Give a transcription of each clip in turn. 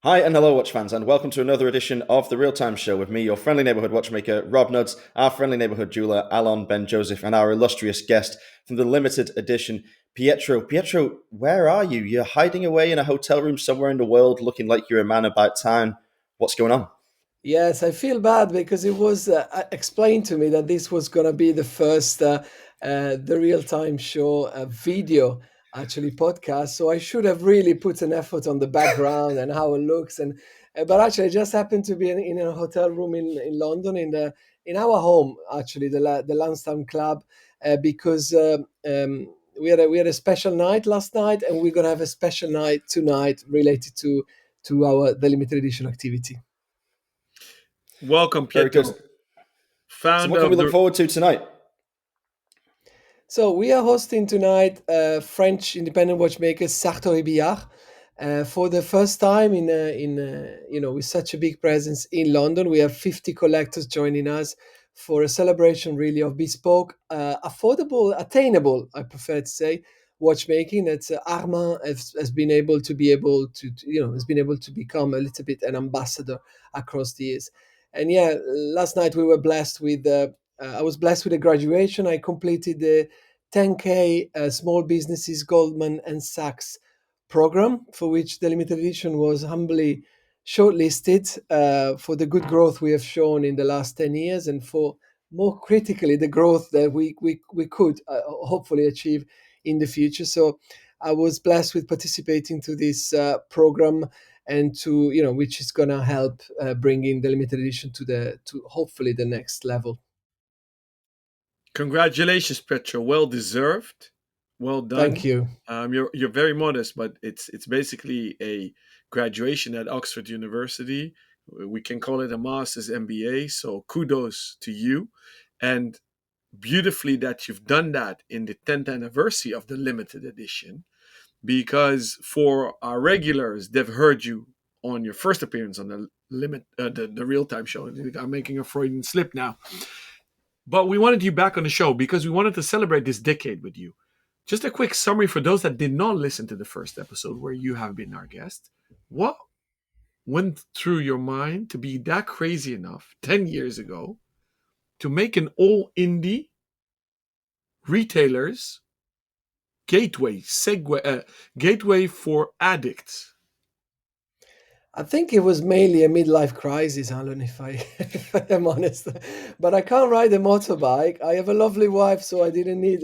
Hi and hello, watch fans, and welcome to another edition of the Real Time Show with me, your friendly neighborhood watchmaker, Rob Nuds, our friendly neighborhood jeweler, Alon Ben Joseph, and our illustrious guest from the limited edition, Pietro. Pietro, where are you? You're hiding away in a hotel room somewhere in the world, looking like you're a man about town. What's going on? Yes, I feel bad because it was explained to me that this was going to be the first the real time show video actually podcast. So I should have really put an effort on the background and how it looks. And but actually, I just happened to be in a hotel room in London in our home actually the Lansdowne Club because we had a special night last night and we're going to have a special night tonight related to our the limited edition activity. Welcome, Very good. Pietro, So, what founder can we of look the. forward to tonight? So we are hosting tonight French independent watchmaker Sartori Billard for the first time with such a big presence in London. We have 50 collectors joining us for a celebration really of bespoke, affordable, attainable, I prefer to say, watchmaking. That Armand has been has been able to become a little bit an ambassador across the years. And yeah, last night we were blessed with. I was blessed with a graduation. I completed the 10K Small Businesses Goldman and Sachs program, for which the limited edition was humbly shortlisted for the good growth we have shown in the last 10 years and for more critically the growth that we could hopefully achieve in the future. So I was blessed with participating to this program and to which is going to help bringing the limited edition to hopefully the next level. Congratulations, Pietro. Well deserved. Well Thank done. you. You're very modest, but it's basically a graduation at Oxford University. We can call it a master's MBA. So kudos to you, and beautifully that you've done that in the 10th anniversary of the limited edition. Because for our regulars, they've heard you on your first appearance on the real time show. I'm making a Freudian slip now. But we wanted you back on the show because we wanted to celebrate this decade with you. Just a quick summary for those that did not listen to the first episode where you have been our guest. What went through your mind to be that crazy enough 10 years ago to make an all indie retailers gateway for addicts? I think it was mainly a midlife crisis, Alan, if I if I am honest. But I can't ride a motorbike. I have a lovely wife, so I didn't need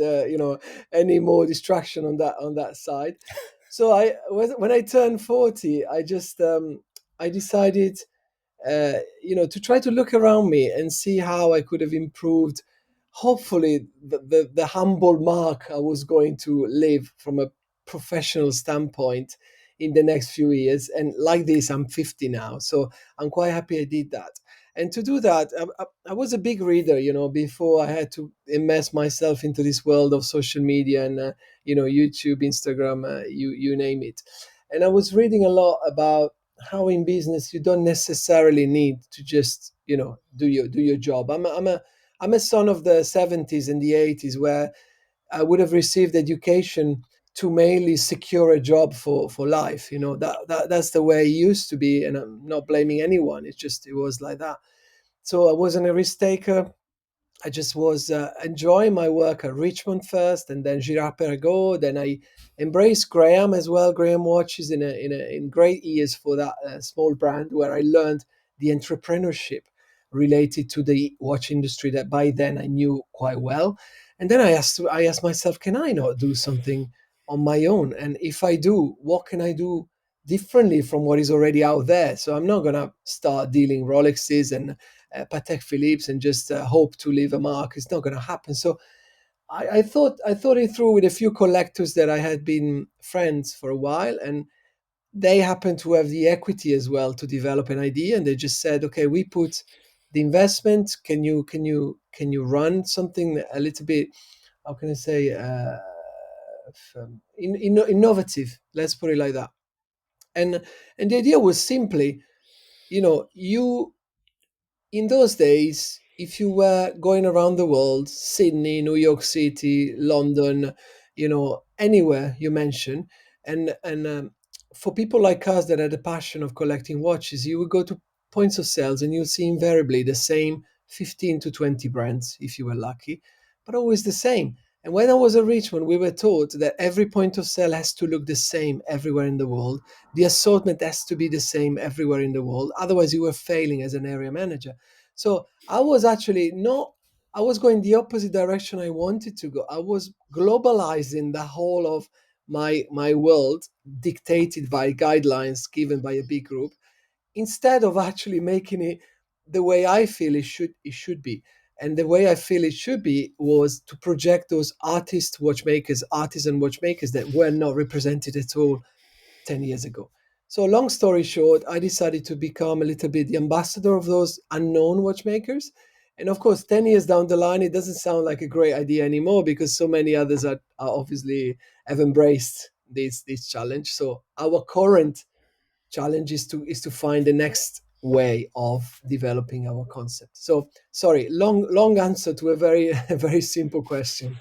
any more distraction on that side. So when I turned 40, I decided to try to look around me and see how I could have improved. Hopefully, the humble mark I was going to live from a professional standpoint in the next few years. And like this, I'm 50 now, so I'm quite happy I did that. And to do that, I was a big reader, before I had to immerse myself into this world of social media and YouTube, Instagram, you name it. And I was reading a lot about how in business you don't necessarily need to just do your job. I'm a son of the 70s and the 80s where I would have received education to mainly secure a job for life. That's the way it used to be, and I'm not blaming anyone. It was like that. So I wasn't a risk taker. I just was enjoying my work at Richmond first, and then Girard Perregaux. Then I embraced Graham as well. Graham watches in great years for that small brand where I learned the entrepreneurship related to the watch industry that by then I knew quite well. And then I asked myself, can I not do something on my own? And if I do, what can I do differently from what is already out there? So I'm not gonna start dealing Rolexes and Patek Philippe and just hope to leave a mark. It's not going to happen. So I thought it through with a few collectors that I had been friends for a while, and they happened to have the equity as well to develop an idea, and they just said, "Okay, we put the investment. Can you run something a little bit? How can I say? Innovative. Let's put it like that." And the idea was simply, you in those days, if you were going around the world, Sydney, New York City, London, anywhere you mention, and for people like us that had a passion of collecting watches, you would go to points of sales and you'll see invariably the same 15 to 20 brands if you were lucky, but always the same. And when I was at Richmond, we were taught that every point of sale has to look the same everywhere in the world. The assortment has to be the same everywhere in the world. Otherwise, you were failing as an area manager. So I was actually not, I was going the opposite direction I wanted to go. I was globalizing the whole of my world dictated by guidelines given by a big group instead of actually making it the way I feel it should be. And the way I feel it should be was to project those artisan watchmakers that were not represented at all 10 years ago. So, long story short, I decided to become a little bit the ambassador of those unknown watchmakers. And of course, 10 years down the line, it doesn't sound like a great idea anymore because so many others are obviously have embraced this challenge. So, our current challenge is to find the next way of developing our concept. So, sorry, long answer to a very very simple question.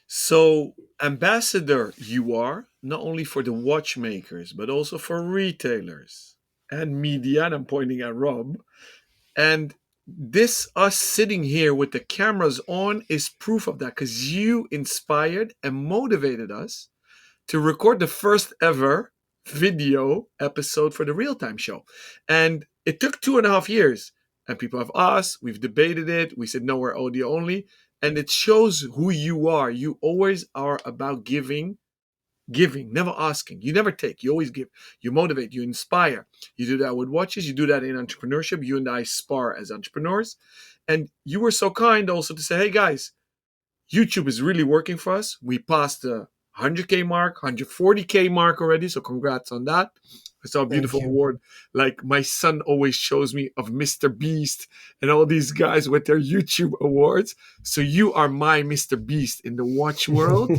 So, ambassador, you are not only for the watchmakers, but also for retailers and media. And I'm pointing at Rob. And this, us sitting here with the cameras on, is proof of that because you inspired and motivated us to record the first ever video episode for the real time show. And it took 2.5 years. And people have asked, we've debated it. We said, no, we're audio only. And it shows who you are. You always are about giving, never asking. You never take, you always give. You motivate, you inspire. You do that with watches, you do that in entrepreneurship. You and I spar as entrepreneurs. And you were so kind also to say, hey guys, YouTube is really working for us. We passed the 100K mark, 140K mark already. So congrats on that. I saw a Thank beautiful you. award like my son always shows me of Mr. Beast and all these guys with their YouTube awards. So you are my Mr. Beast in the watch world.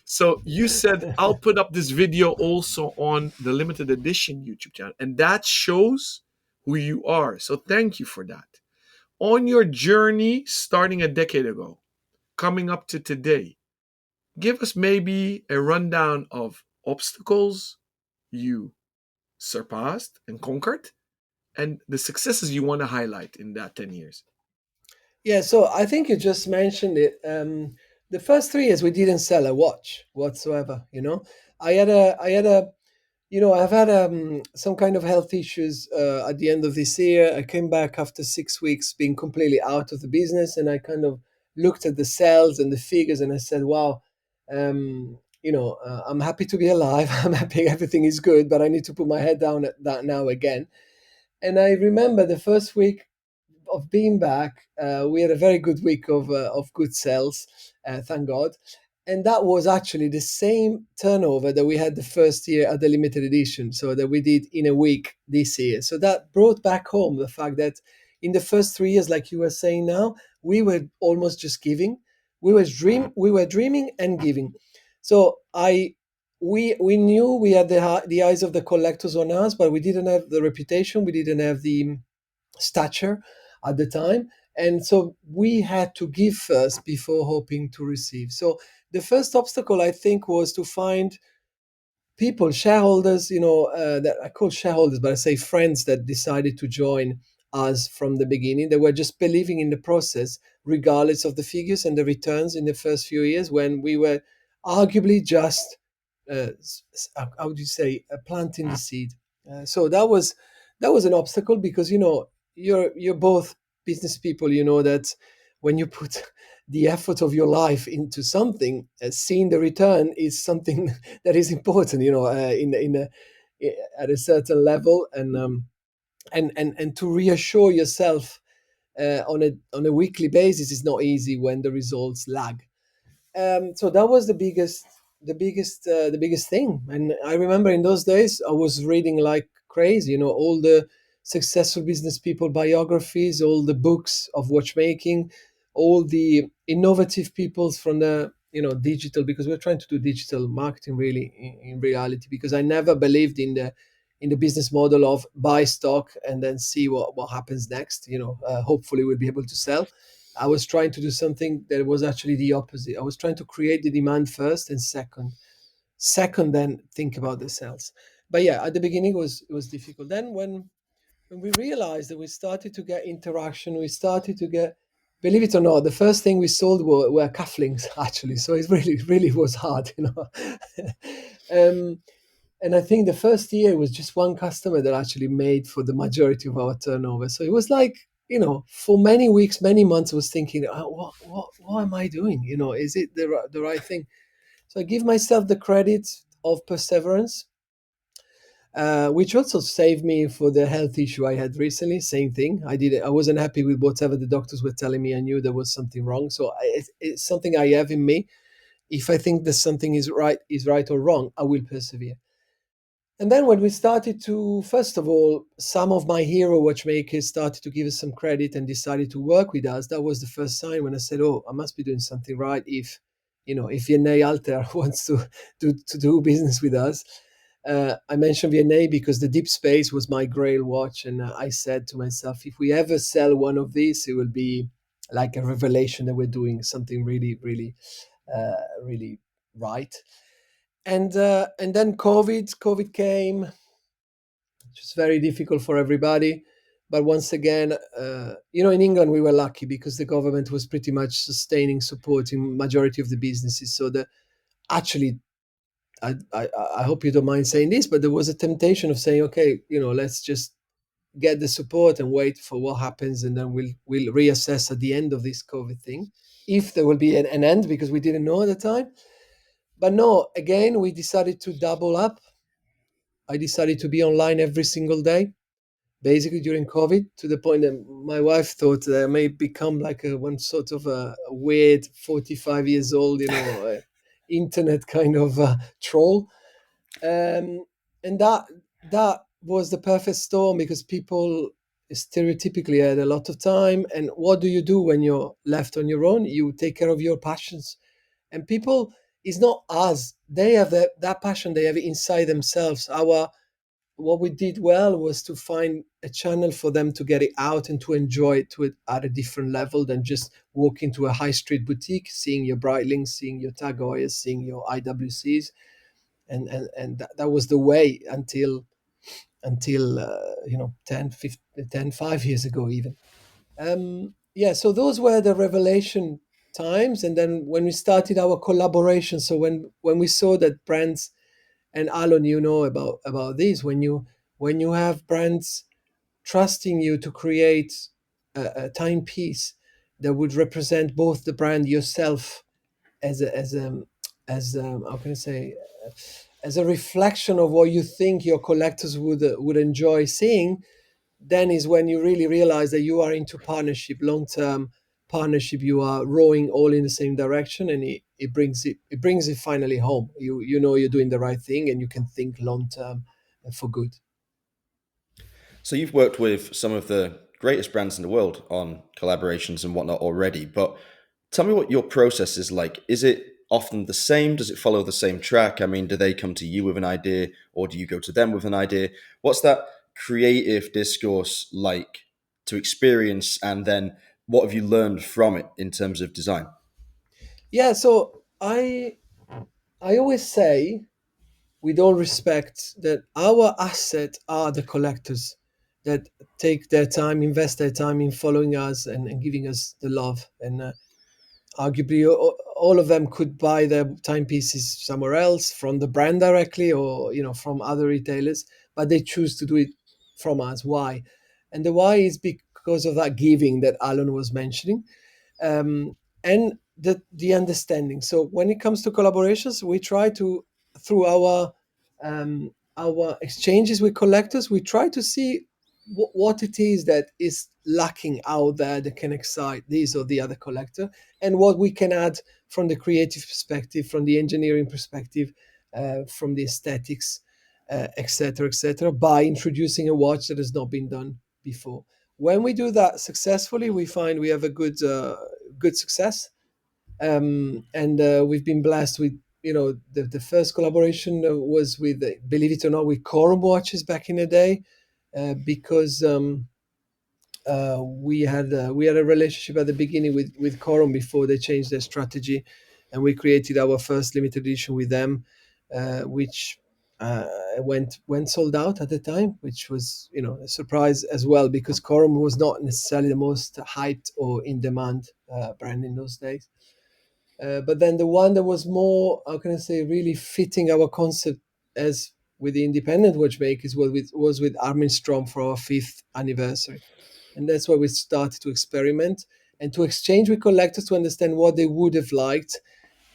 So you said, I'll put up this video also on the limited edition YouTube channel. And that shows who you are. So thank you for that. On your journey starting a decade ago, coming up to today, give us maybe a rundown of obstacles you surpassed and conquered and the successes you want to highlight in that 10 years. Yeah, so I think you just mentioned it. The first 3 years we didn't sell a watch whatsoever. I've had some kind of health issues at the end of this year. I came back after 6 weeks being completely out of the business, and I kind of looked at the sales and the figures, and I said, "Wow, I'm happy to be alive. I'm happy everything is good, but I need to put my head down at that now again." And I remember the first week of being back, we had a very good week of good sales, thank God. And that was actually the same turnover that we had the first year at the limited edition, so that we did in a week this year. So that brought back home the fact that in the first 3 years, like you were saying now, we were almost just giving. We were dreaming and giving. So we knew we had the eyes of the collectors on us, but we didn't have the reputation, we didn't have the stature at the time, and so we had to give first before hoping to receive. So the first obstacle, I think, was to find people, shareholders, that I call shareholders, but I say friends that decided to join us from the beginning. They were just believing in the process, regardless of the figures and the returns in the first few years when we were arguably just, how would you say, planting the seed. So that was an obstacle because you're both business people. You know that when you put the effort of your life into something, seeing the return is something that is important, at a certain level, and to reassure yourself on a weekly basis is not easy when the results lag. So that was the biggest thing. And I remember in those days I was reading like crazy, all the successful business people biographies, all the books of watchmaking, all the innovative people from the digital, because we're trying to do digital marketing really in reality, because I never believed in the business model of buy stock and then see what happens next. Hopefully we'll be able to sell. I was trying to do something that was actually the opposite. I was trying to create the demand first, and second, second then think about the sales. But yeah, at the beginning it was difficult. Then when we realized that we started to get interaction, we started to get, believe it or not, the first thing we sold were cufflinks actually. So it really was hard, um, and I think the first year was just one customer that actually made for the majority of our turnover. So it was like, for many weeks, many months, I was thinking, what am I doing? Is it the right thing? So I give myself the credit of perseverance, which also saved me for the health issue I had recently. Same thing. I wasn't happy with whatever the doctors were telling me. I knew there was something wrong. So it's something I have in me. If I think that something is right or wrong, I will persevere. And then when we started to, first of all, some of my hero watchmakers started to give us some credit and decided to work with us. That was the first sign when I said, "Oh, I must be doing something right." If VNA Alter wants to do business with us. I mentioned VNA because the Deep Space was my grail watch, and I said to myself, if we ever sell one of these, it will be like a revelation that we're doing something really, really, really right. And then COVID came, which was very difficult for everybody. But once again, in England we were lucky because the government was pretty much sustaining, supporting majority of the businesses. So the actually, I hope you don't mind saying this, but there was a temptation of saying, okay, let's just get the support and wait for what happens, and then we'll reassess at the end of this COVID thing, if there will be an end, because we didn't know at the time. But no, again, we decided to double up. I decided to be online every single day, basically during COVID, to the point that my wife thought that I may become like one sort of a weird 45 years old, internet kind of troll. And that was the perfect storm, because people stereotypically had a lot of time. And what do you do when you're left on your own? You take care of your passions. And people, is not us, they have that passion, they have it inside themselves. What we did well was to find a channel for them to get it out and to enjoy it at a different level than just walk into a high street boutique, seeing your Breitlings, seeing your Tag Heuers, seeing your IWCs. And that was the way until 10 15, 10 5 years ago even. Yeah, so those were the revelation times. And then when we started our collaboration, so when we saw that brands, and Alon, about this, when you have brands trusting you to create a timepiece that would represent both the brand, yourself, as how can I say, as a reflection of what you think your collectors would enjoy seeing, then is when you really realize that you are into partnership, long-term partnership. You are rowing all in the same direction, and it brings it finally home. You're doing the right thing, and you can think long-term for good. So you've worked with some of the greatest brands in the world on collaborations and whatnot already, but tell me what your process is like. Is it often the same? Does it follow the same track? I mean, do they come to you with an idea, or do you go to them with an idea? What's that creative discourse like to experience, and then what have you learned from it in terms of design? Yeah, so I always say, with all respect, that our asset are the collectors that take their time, invest their time in following us and giving us the love. And arguably, all of them could buy their timepieces somewhere else, from the brand directly, or from other retailers, but they choose to do it from us. Why? And the why is because of that giving that Alan was mentioning, and the understanding. So when it comes to collaborations, we try to, through our exchanges with collectors, we try to see what it is that is lacking out there that can excite this or the other collector, and what we can add from the creative perspective, from the engineering perspective, from the aesthetics, etc., by introducing a watch that has not been done before. When we do that successfully, we find we have a good success. And we've been blessed with, the first collaboration was with, believe it or not, with Corum watches back in the day, because we had a relationship at the beginning with Corum before they changed their strategy, and we created our first limited edition with them. which went sold out at the time, which was a surprise as well, because Corum was not necessarily the most hyped or in demand brand in those days. But then the one that was more, how can I say, really fitting our concept as with the independent watchmakers was with Armin Strom for our 5th anniversary. And that's where we started to experiment and to exchange with collectors to understand what they would have liked.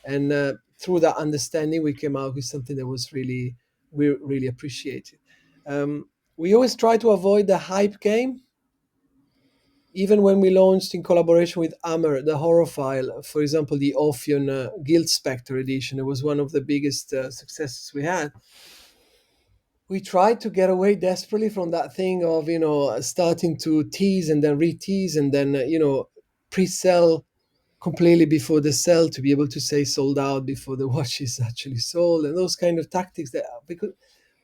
And through that understanding, we came out with something that was we really appreciated. We always try to avoid the hype game. Even when we launched in collaboration with Hammer, the horror file, for example, the Ophion Guild Spectre edition, it was one of the biggest successes we had. We tried to get away desperately from that thing of, starting to tease and then re-tease and then, pre-sell completely before the sell to be able to say sold out before the watch is actually sold, and those kind of tactics that, because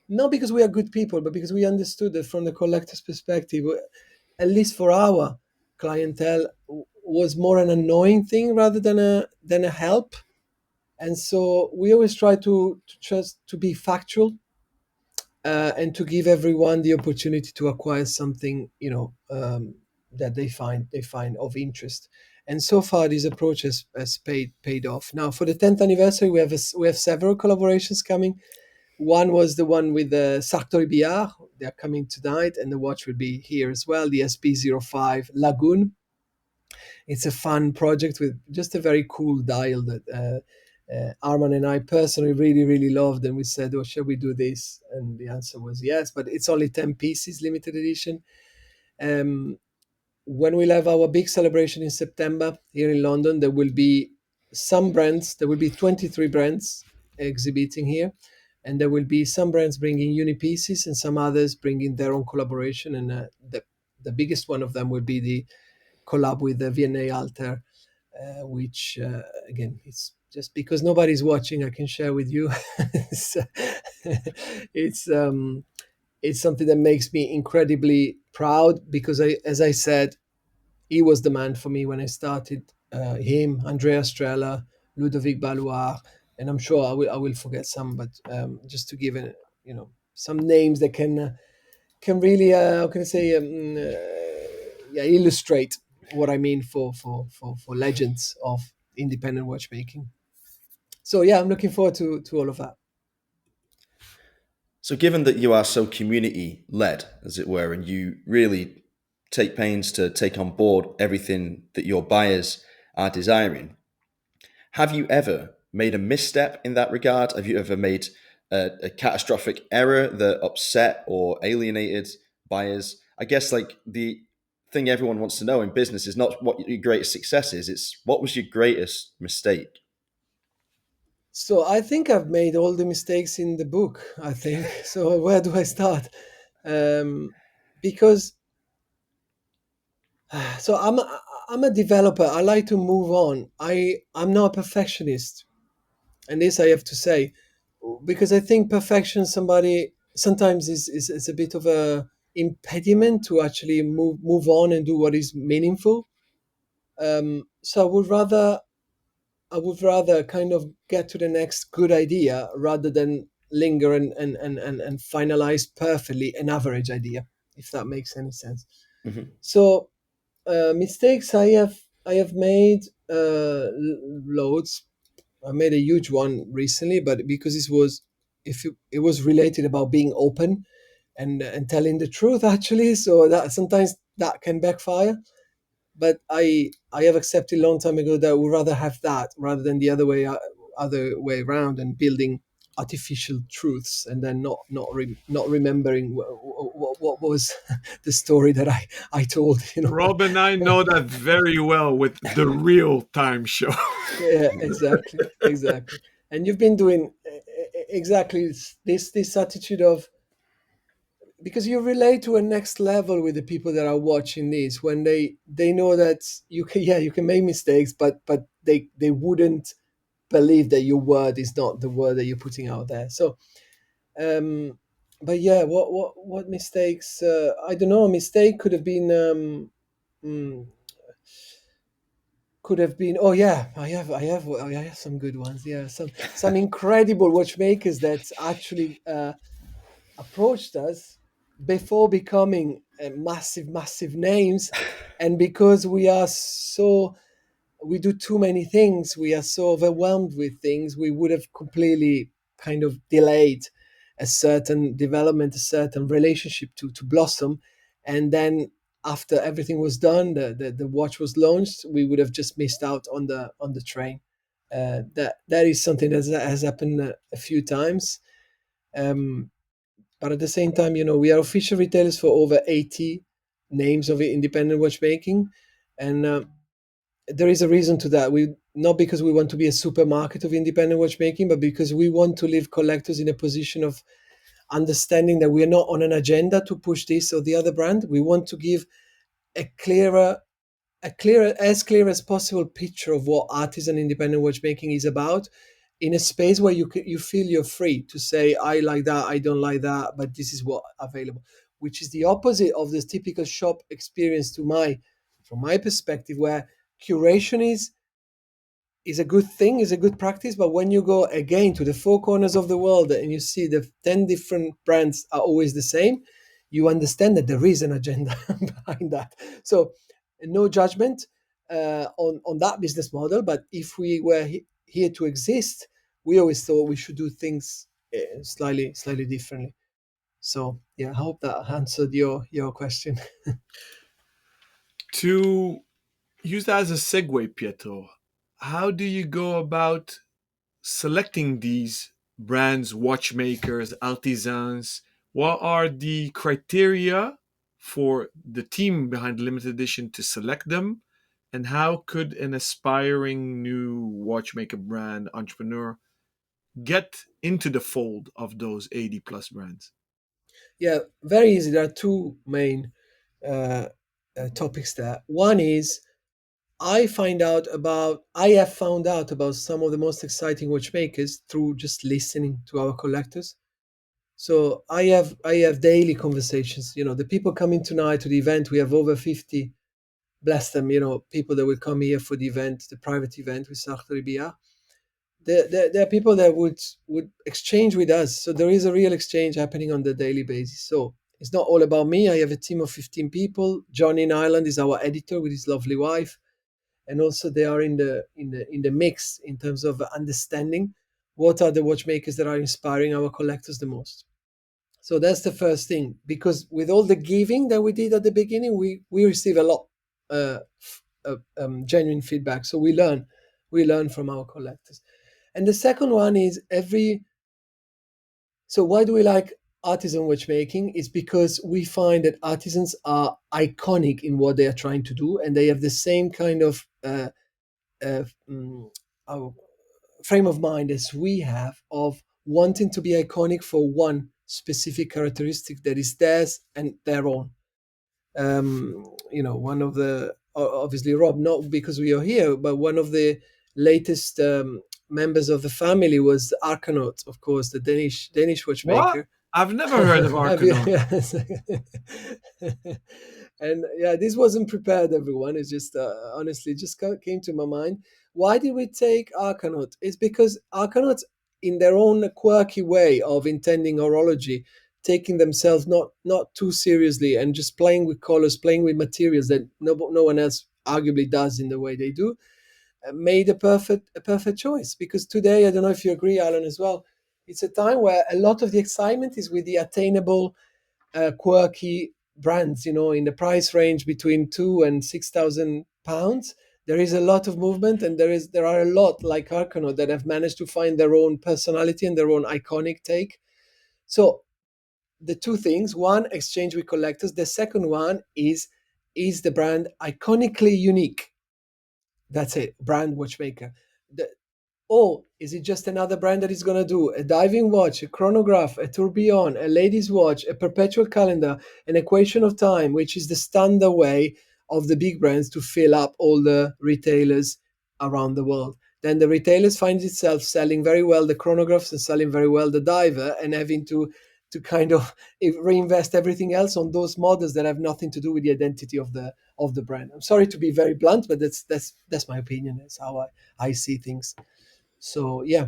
not because we are good people, but because we understood that from the collector's perspective, at least for our clientele, was more an annoying thing rather than a help. And so we always try to just to be factual, and to give everyone the opportunity to acquire something, that they find of interest. And so far, this approach has paid off. Now, for the 10th anniversary, we have several collaborations coming. One was the one with the Sartori Billard. They are coming tonight, and the watch will be here as well. The SP05 Lagoon. It's a fun project with just a very cool dial that Arman and I personally really, really loved. And we said, "Oh, shall we do this?" And the answer was yes. But it's only 10 pieces, limited edition. Um, when we'll have our big celebration in September here in London, there will be some brands. There will be 23 brands exhibiting here, and there will be some brands bringing uni pieces and some others bringing their own collaboration. And the biggest one of them will be the collab with the VNA Alter, which again, it's just because nobody's watching, I can share with you. it's it's, it's something that makes me incredibly proud, because as I said, he was the man for me when I started. Him, Andrea Strella, Ludovic Balois, and I'm sure I will forget some, but just to give some names that can really, how can I say, yeah, illustrate what I mean for legends of independent watchmaking. So yeah, I'm looking forward to all of that. So, given that you are so community led, as it were, and you really take pains to take on board everything that your buyers are desiring, have you ever made a misstep in that regard? Have you ever made a catastrophic error that upset or alienated buyers? I guess like the thing everyone wants to know in business is not what your greatest success is, it's what was your greatest mistake? So I think I've made all the mistakes in the book, I think. So where do I start? Because so I'm a developer. I like to move on. I'm not a perfectionist, and this I have to say, because I think perfection somebody sometimes is a bit of a impediment to actually move on and do what is meaningful. So I would rather kind of get to the next good idea rather than linger and finalize perfectly an average idea, if that makes any sense. Mhm. So mistakes I have made loads. I made a huge one recently, but because it was related about being open and telling the truth actually, so that sometimes that can backfire. But I have accepted a long time ago that I would rather have that rather than the other way around, and building artificial truths and then not remembering what was the story that I told. Rob and I know that very well with the real time show. Yeah, exactly. And you've been doing exactly this attitude of, because you relate to a next level with the people that are watching this, when they know that you can make mistakes, but they wouldn't believe that your word is not the word that you're putting out there. So but yeah, what mistakes, I don't know. A mistake could have been could have been. Oh yeah, I have some good ones. Yeah, some incredible watchmakers that actually approached us before becoming massive names, and because we do too many things, we are so overwhelmed with things, we would have completely kind of delayed a certain development, a certain relationship to blossom. And then after everything was done, the watch was launched, we would have just missed out on the train. That is something that has happened a few times. Um, but at the same time, we are official retailers for over 80 names of independent watchmaking. And there is a reason to that. We not because we want to be a supermarket of independent watchmaking, but because we want to leave collectors in a position of understanding that we are not on an agenda to push this or the other brand. We want to give a as clear as possible picture of what artisan independent watchmaking is about, in a space where you feel you're free to say, I like that, I don't like that, but this is what available, which is the opposite of the typical shop experience from my perspective, where curation is a good thing, is a good practice. But when you go again to the four corners of the world and you see the 10 different brands are always the same, you understand that there is an agenda behind that. So no judgment on that business model, but if we were here to exist, we always thought we should do things slightly differently. So yeah, I hope that answered your question. To use that as a segue, Pietro, how do you go about selecting these brands, watchmakers, artisans? What are the criteria for the team behind the limited edition to select them? And how could an aspiring new watchmaker brand entrepreneur get into the fold of those 80 plus brands? Yeah, very easy. There are two main uh, topics there. One is I have found out about some of the most exciting watchmakers through just listening to our collectors. So I have daily conversations. The people coming tonight to the event, we have over 50, bless them, people that will come here for the event, the private event with Sartre Bia. There are people that would exchange with us. So there is a real exchange happening on the daily basis. So it's not all about me. I have a team of 15 people. Johnny in Ireland is our editor with his lovely wife, and also they are in the mix in terms of understanding what are the watchmakers that are inspiring our collectors the most. So that's the first thing, because with all the giving that we did at the beginning, we receive a lot genuine feedback. So we learn from our collectors. And the second one is so why do we like artisan watchmaking? Is because we find that artisans are iconic in what they are trying to do, and they have the same kind of uh, mm, our frame of mind as we have, of wanting to be iconic for one specific characteristic that is theirs and their own. One of the obviously Rob, not because we are here, but one of the latest members of the family was Arcanaut, of course, the Danish What? watchmaker. I've never heard of Have you? Arcanon. Yes. And yeah, this wasn't prepared, everyone. It's just honestly just came to my mind. Why did we take Arcanaut? It's because Arcanauts, in their own quirky way of intending horology, taking themselves not too seriously and just playing with colors, playing with materials that no one else arguably does in the way they do, made a perfect choice. Because today, I don't know if you agree, Alan, as well, it's a time where a lot of the excitement is with the attainable, quirky brands. In the price range between £2,000 and £6,000. There is a lot of movement, and there are a lot like Arcano that have managed to find their own personality and their own iconic take. So the two things: one, exchange with collectors; the second one is the brand iconically unique? That's it, brand watchmaker. Or is it just another brand that is going to do a diving watch, a chronograph, a tourbillon, a ladies watch, a perpetual calendar, an equation of time, which is the standard way of the big brands to fill up all the retailers around the world? Then the retailers find itself selling very well the chronographs and selling very well the diver, and having to to kind of reinvest everything else on those models that have nothing to do with the identity of the brand. I'm sorry to be very blunt, but that's my opinion. That's how I see things. So yeah.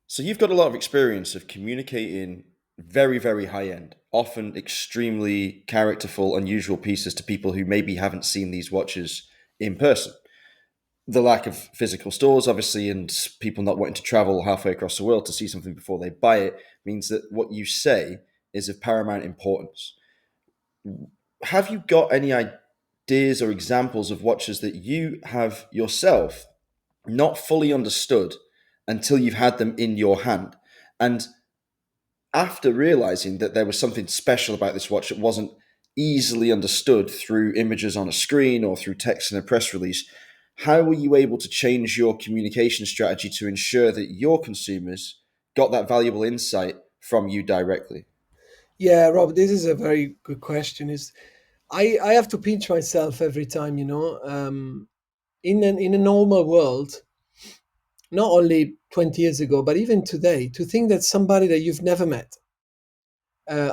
So you've got a lot of experience of communicating very, very high end, often extremely characterful, unusual pieces to people who maybe haven't seen these watches in person. The lack of physical stores, obviously, and people not wanting to travel halfway across the world to see something before they buy it means that what you say is of paramount importance. Have you got any ideas or examples of watches that you have yourself not fully understood until you've had them in your hand? And after realizing that there was something special about this watch that wasn't easily understood through images on a screen or through text in a press release, how were you able to change your communication strategy to ensure that your consumers got that valuable insight from you directly? Yeah, Rob, this is a very good question. Is I have to pinch myself every time, in a normal world, not only 20 years ago, but even today, to think that somebody that you've never met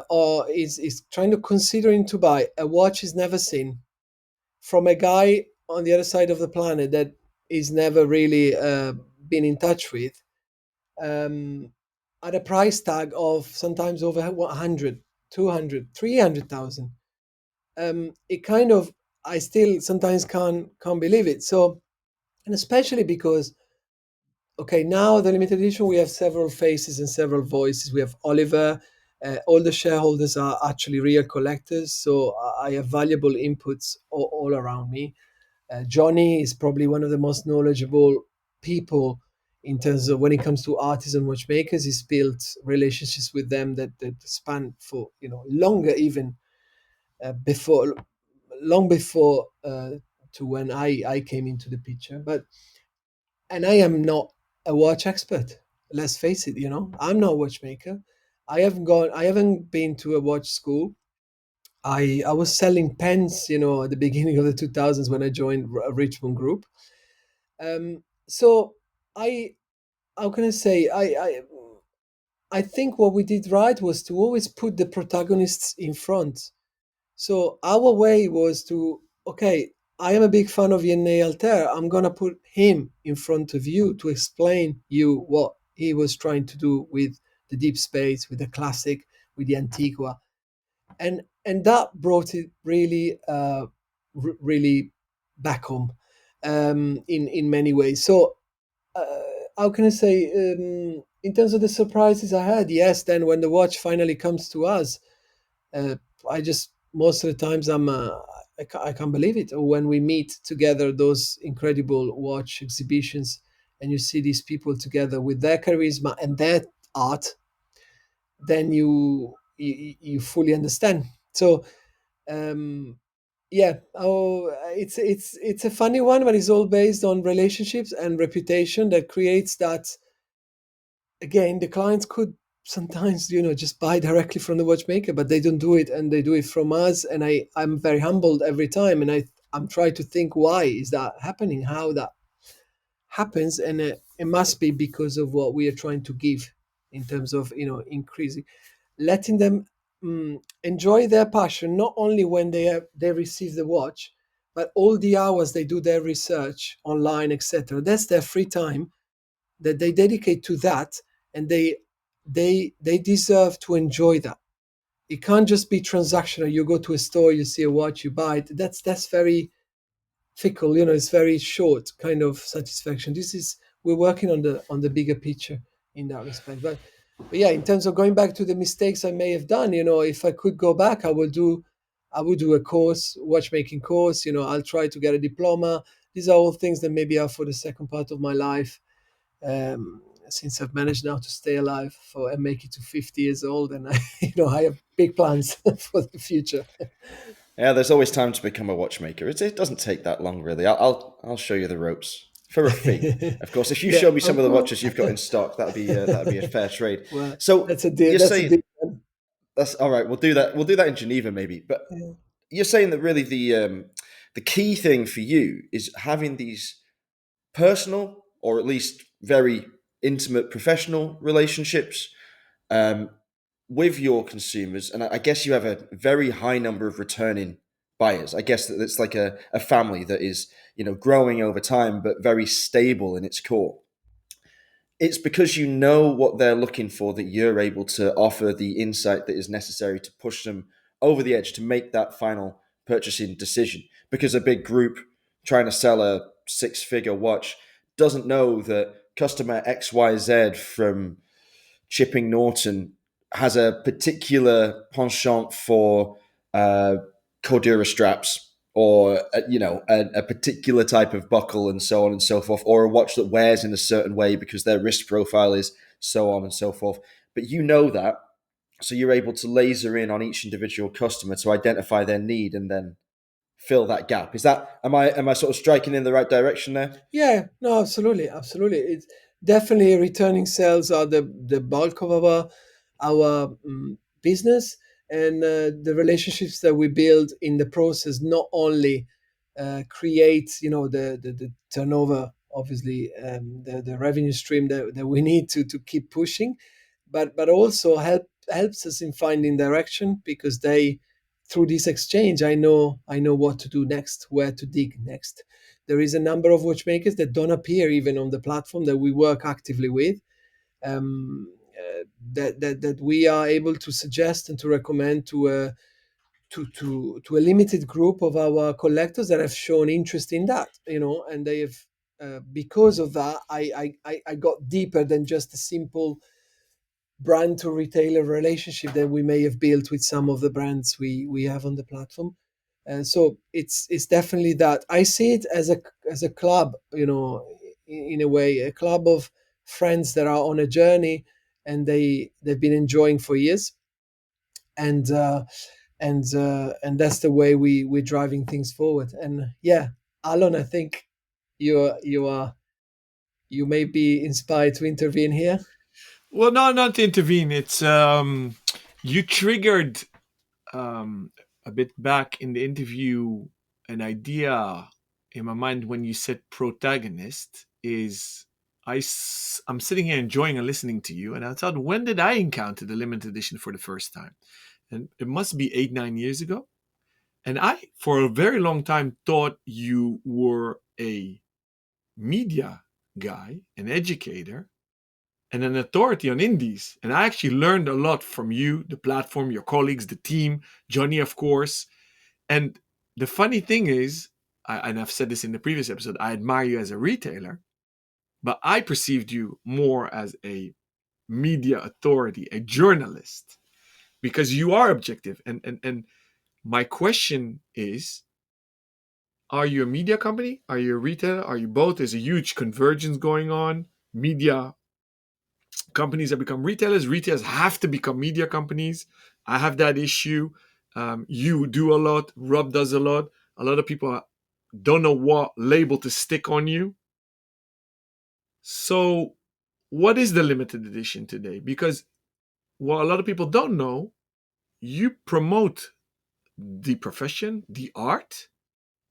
or is trying to considering to buy a watch he's never seen from a guy on the other side of the planet that he's never really been in touch with, um, at a price tag of sometimes over 100, 200, 300,000. It kind of, I still sometimes can't believe it. So, and especially because, okay, now the limited edition, we have several faces and several voices. We have Oliver. All the shareholders are actually real collectors, so I have valuable inputs all around me. Johnny is probably one of the most knowledgeable people in terms of when it comes to artisan watchmakers. He's built relationships with them that span for longer, even before long before to when I came into the picture. But and I am not a watch expert. Let's face it, I'm not a watchmaker. I haven't been to a watch school. I was selling pens, at the beginning of the 2000s when I joined Richmond Group. So I, how can I say, I think what we did right was to always put the protagonists in front. So our way was to, okay, I am a big fan of Yanné Alter. I'm gonna put him in front of you to explain you what he was trying to do with the deep space, with the classic, with the Antigua, and that brought it really, really back home, in many ways. So uh, how can I say? In terms of the surprises I had, yes. Then when the watch finally comes to us, uh, I just most of the times I can't believe it. Or when we meet together, those incredible watch exhibitions, and you see these people together with their charisma and their art, then you fully understand. So um, yeah, it's a funny one, but it's all based on relationships and reputation that creates that. Again, the clients could sometimes just buy directly from the watchmaker, but they don't do it, and they do it from us, and I'm very humbled every time, and I'm trying to think why is that happening, how that happens, and it must be because of what we are trying to give in terms of increasing, letting them enjoy their passion, not only when they receive the watch, but all the hours they do their research online, etc. That's their free time that they dedicate to that, and they deserve to enjoy that. It can't just be transactional. You go to a store, you see a watch, you buy it. That's very fickle. It's very short kind of satisfaction. This is We're working on the bigger picture in that respect. But yeah, in terms of going back to the mistakes I may have done, if I could go back, I would do a course, watchmaking course. I'll try to get a diploma. These are all things that maybe are for the second part of my life. Since I've managed now to stay alive and make it to 50 years old, and I have big plans for the future. Yeah, there's always time to become a watchmaker. It doesn't take that long, really. I'll show you the ropes for a fee. Of course, if you Yeah, show me some of of the course. watches you've got in stock, that'd be a fair trade. Well, So that's a deal. you're That's a deal. saying that's all right. We'll do that. We'll do that in Geneva, maybe. But Yeah. you're saying that really the key thing for you is having these personal or at least very intimate professional relationships um, with your consumers, and I guess you have a very high number of returning buyers. I guess that it's like a family that is, growing over time, but very stable in its core. It's because you know what they're looking for that you're able to offer the insight that is necessary to push them over the edge to make that final purchasing decision. Because a big group trying to sell a six-figure watch doesn't know that customer XYZ from Chipping Norton has a particular penchant for uh, Cordura straps, or a particular type of buckle, and so on and so forth, or a watch that wears in a certain way because their wrist profile is so on and so forth. But you know that, so you're able to laser in on each individual customer to identify their need and then fill that gap. Is that am I sort of striking in the right direction there? Yeah, no, absolutely, absolutely. It's definitely returning sales are the bulk of our business, and the relationships that we build in the process not only create, the turnover, obviously, the revenue stream that we need to keep pushing, but also helps us in finding direction, because they, through this exchange, I know what to do next, where to dig next. There is a number of watchmakers that don't appear even on the platform that we work actively with, that we are able to suggest and to recommend to a limited group of our collectors that have shown interest in that, and they have, because of that, I got deeper than just a simple brand to retailer relationship that we may have built with some of the brands we have on the platform. So it's definitely that. I see it as a club, in a way, a club of friends that are on a journey, and they've been enjoying for years, and and that's the way we're driving things forward. And yeah, Alon, I think you may be inspired to intervene here. Well, no, not to intervene. It's you triggered a bit back in the interview an idea in my mind when you said protagonist. Is I'm sitting here enjoying and listening to you, and I thought, when did I encounter the limited edition for the first time? And it must be 8, 9 years ago. And I, for a very long time, thought you were a media guy, an educator, and an authority on indies. And I actually learned a lot from you, the platform, your colleagues, the team, Johnny, of course. And the funny thing is, and I've said this in the previous episode, I admire you as a retailer, but I perceived you more as a media authority, a journalist, because you are objective. And my question is, are you a media company? Are you a retailer? Are you both? There's a huge convergence going on. Media companies have become retailers. Retailers have to become media companies. I have that issue. You do a lot. Rob does a lot. A lot of people don't know what label to stick on you. So, what is the limited edition today? Because what a lot of people don't know, you promote the profession, the art.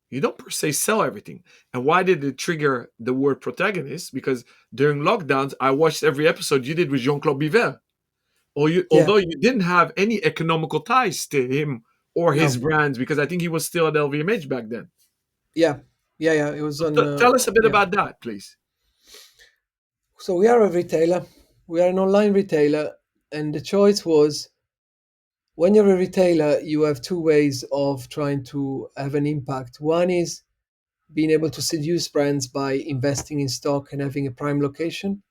You don't per se sell everything. And why did it trigger the word protagonist? Because during lockdowns, I watched every episode you did with Jean-Claude Biver. Yeah, Although you didn't have any economical ties to him or his no, brands, because I think he was still at LVMH back then. yeah, yeah. It was So on. tell us a bit Yeah. about that, please. So we are a retailer. We are an online retailer, and the choice was, when you're a retailer, you have two ways of trying to have an impact. One is being able to seduce brands by investing in stock and having a prime location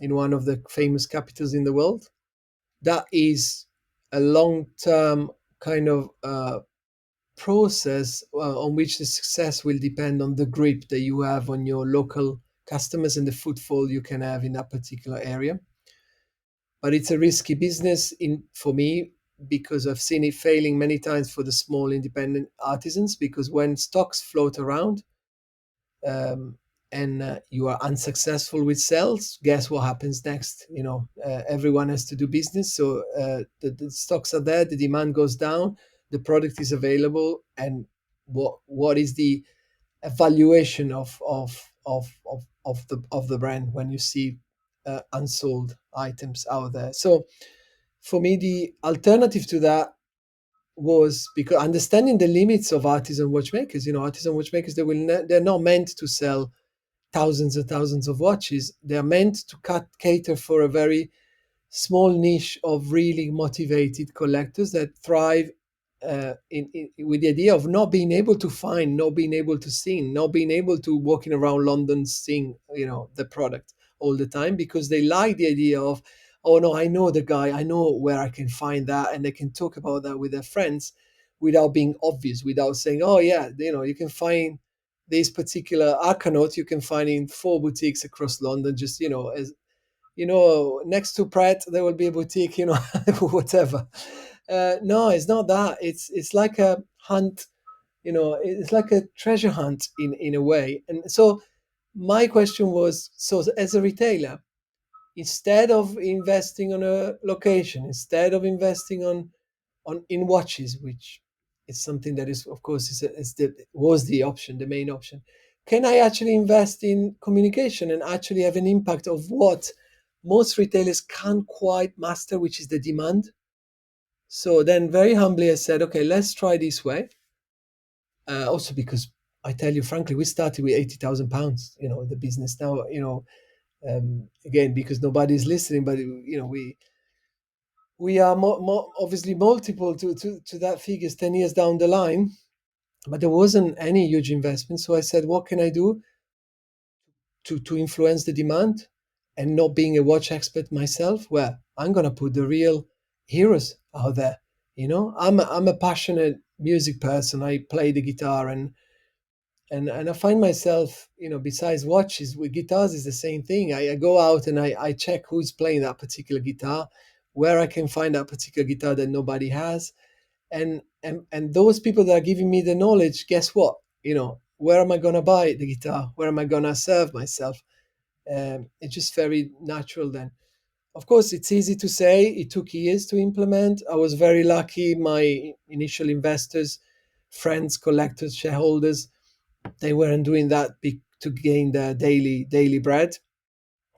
in one of the famous capitals in the world. That is a long-term kind of process, on which the success will depend on the grip that you have on your local customers and the footfall you can have in that particular area. But it's a risky business for me, because I've seen it failing many times for the small independent artisans, because when stocks float around, um, and you are unsuccessful with sales, guess what happens next? Everyone has to do business, so the stocks are there, the demand goes down, the product is available, and what is the evaluation of the brand when you see unsold items out there? So for me, the alternative to that was because understanding the limits of artisan watchmakers. Artisan watchmakers, they're not meant to sell thousands and thousands of watches. They're meant to cater for a very small niche of really motivated collectors that thrive with the idea of not being able to find, not being able to sing, not being able to walking around London seeing, the product all the time, because they like the idea of, oh no, I know the guy, I know where I can find that, and they can talk about that with their friends without being obvious, without saying, oh yeah, you can find this particular Arcanaut, you can find in 4 boutiques across London, just as next to Pratt there will be a boutique, whatever. No, it's not that. It's like a hunt, it's like a treasure hunt in a way. And so my question was, so as a retailer, instead of investing on a location, instead of investing on in watches, which is something that is, of course, was the option, the main option, can I actually invest in communication and actually have an impact of what most retailers can't quite master, which is the demand? So then, very humbly, I said, okay, let's try this way. Also, because I tell you frankly, we started with £80,000. The business now. Again, because nobody's listening, but we are obviously multiple to that figures 10 years down the line, but there wasn't any huge investment. So I said, what can I do to influence the demand? And not being a watch expert myself, well, I'm going to put the real heroes out there. I'm a passionate music person. I play the guitar, and I find myself, besides watches, with guitars is the same thing. I go out and I check who's playing that particular guitar, where I can find that particular guitar that nobody has. And those people that are giving me the knowledge, guess what? Where am I going to buy the guitar? Where am I going to serve myself? It's just very natural then. Of course, it's easy to say. It took years to implement. I was very lucky. My initial investors, friends, collectors, shareholders, they weren't doing that to gain their daily bread.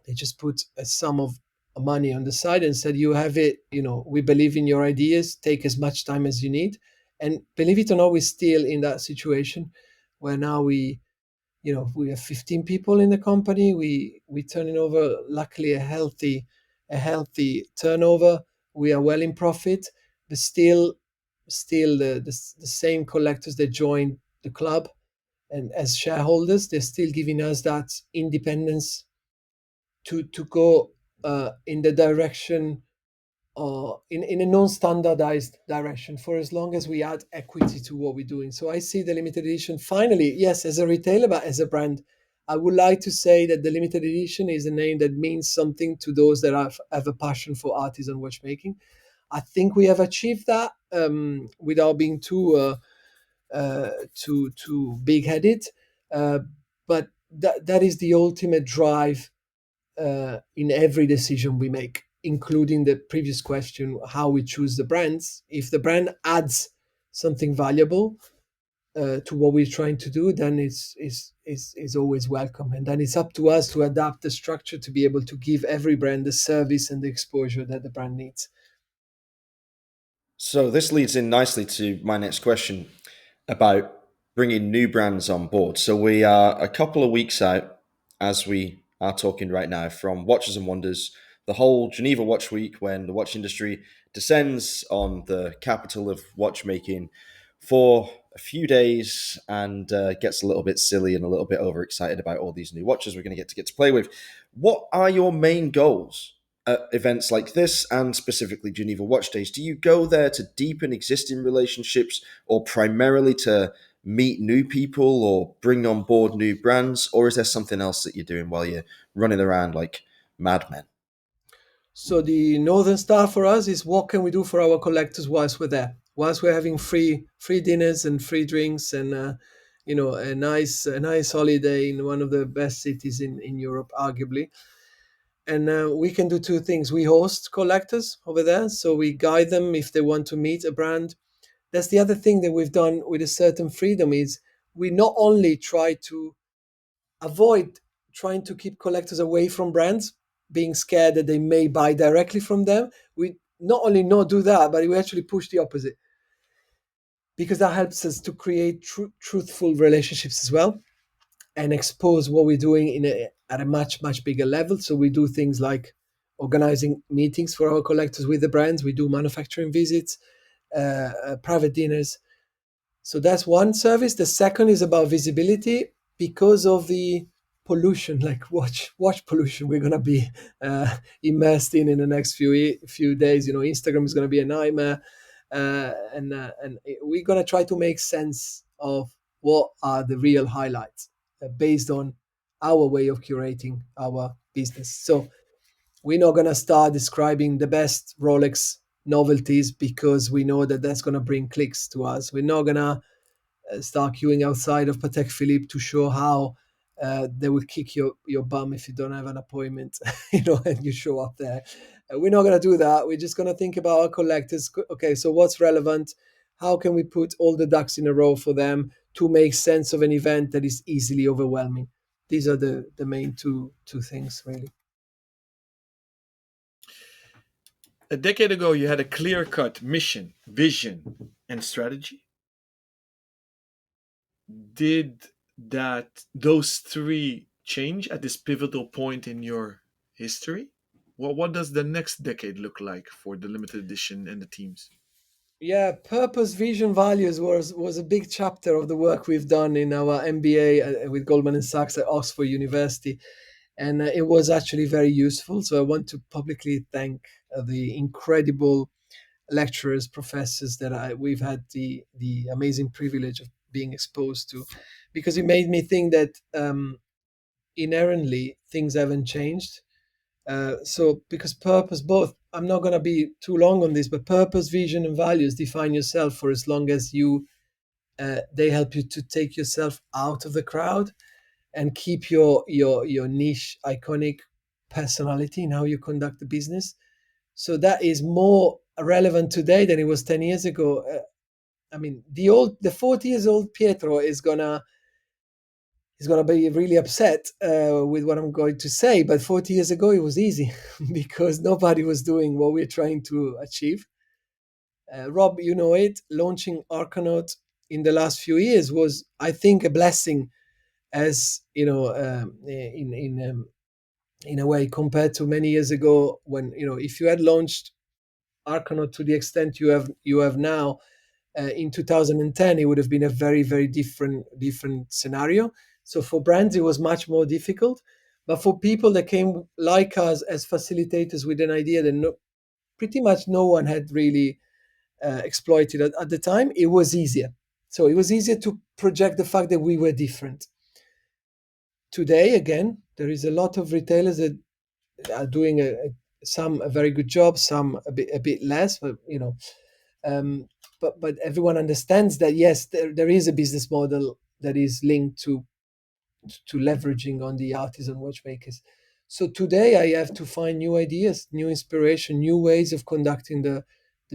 They just put a sum of money on the side and said, you have it, we believe in your ideas, take as much time as you need. And believe it or not, we're still in that situation where now we have 15 people in the company. We turning over, luckily, a healthy turnover. We are well in profit, but still the same collectors that joined the club, and as shareholders, they're still giving us that independence to go in the direction, or in a non-standardized direction, for as long as we add equity to what we're doing. So I see the limited edition, finally, yes, as a retailer, but as a brand, I would like to say that the limited edition is a name that means something to those that have a passion for artisan watchmaking. I think we have achieved that, without being too big-headed, but that is the ultimate drive in every decision we make, including the previous question, how we choose the brands. If the brand adds something valuable to what we're trying to do, then it's always welcome, and then it's up to us to adapt the structure to be able to give every brand the service and the exposure that the brand needs. So this leads in nicely to my next question about bringing new brands on board. So we are a couple of weeks out, as we are talking right now, from Watches and Wonders, the whole Geneva Watch Week, when the watch industry descends on the capital of watchmaking for a few days and gets a little bit silly and a little bit overexcited about all these new watches we're going to get to play with. What are your main goals at events like this, and specifically Geneva Watch Days? Do you go there to deepen existing relationships, or primarily to meet new people or bring on board new brands, or is there something else that you're doing while you're running around like madmen? So the Northern Star for us is, what can we do for our collectors whilst we're there, whilst we're having free dinners and free drinks, and a nice holiday in one of the best cities in Europe, arguably. And we can do two things. We host collectors over there, so we guide them if they want to meet a brand. That's the other thing that we've done with a certain freedom, is we not only try to avoid trying to keep collectors away from brands, being scared that they may buy directly from them. not only not do that, but we actually push the opposite, because that helps us to create truthful relationships as well, and expose what we're doing at a much bigger level. So we do things like organizing meetings for our collectors with the brands. We do manufacturing visits, private dinners. So that's one service. The second is about visibility. Because of the pollution, like watch pollution, we're gonna be immersed in the next few days. Instagram is gonna be a nightmare, and we're gonna try to make sense of what are the real highlights based on our way of curating our business. So we're not gonna start describing the best Rolex novelties because we know that that's gonna bring clicks to us. We're not gonna start queuing outside of Patek Philippe to show how they will kick your bum if you don't have an appointment, and you show up there. We're not going to do that. We're just going to think about our collectors. Okay, so what's relevant? How can we put all the ducks in a row for them to make sense of an event that is easily overwhelming? These are the main two things, really. A decade ago, you had a clear-cut mission, vision, and strategy. Did those three change at this pivotal point in your history? What does the next decade look like for the limited edition and the teams? Yeah, purpose, vision, values was a big chapter of the work we've done in our MBA with Goldman Sachs at Oxford University, and it was actually very useful. So I want to publicly thank the incredible lecturers, professors that we've had the amazing privilege of being exposed to, because it made me think that inherently things haven't changed. So because purpose, both, I'm not going to be too long on this, but purpose, vision, and values define yourself for as long as they help you to take yourself out of the crowd and keep your niche, iconic personality in how you conduct the business. So that is more relevant today than it was 10 years ago. I mean, the 40 years old Pietro is gonna be really upset with what I'm going to say. But 40 years ago, it was easy because nobody was doing what we're trying to achieve. Rob, you know it. Launching Arcanaut in the last few years was, I think, a blessing, as in a way, compared to many years ago when if you had launched Arcanaut to the extent you have now in 2010, it would have been a very different scenario. So for brands, it was much more difficult. But for people that came like us as facilitators with an idea that pretty much no one had really exploited at the time, it was easier. So it was easier to project the fact that we were different. Today, again, there is a lot of retailers that are doing some a very good job, some a bit less, but um, but everyone understands that yes, there is a business model that is linked to leveraging on the artisan watchmakers. So today I have to find new ideas, new inspiration, new ways of conducting the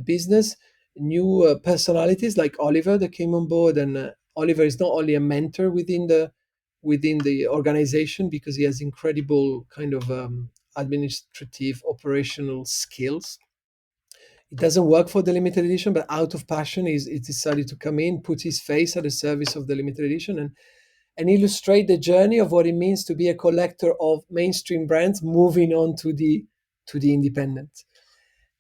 business, new personalities like Oliver that came on board. And Oliver is not only a mentor within the organization because he has incredible kind of administrative operational skills. It doesn't work for the limited edition, but out of passion, he decided to come in, put his face at the service of the limited edition, and illustrate the journey of what it means to be a collector of mainstream brands moving on to the independent.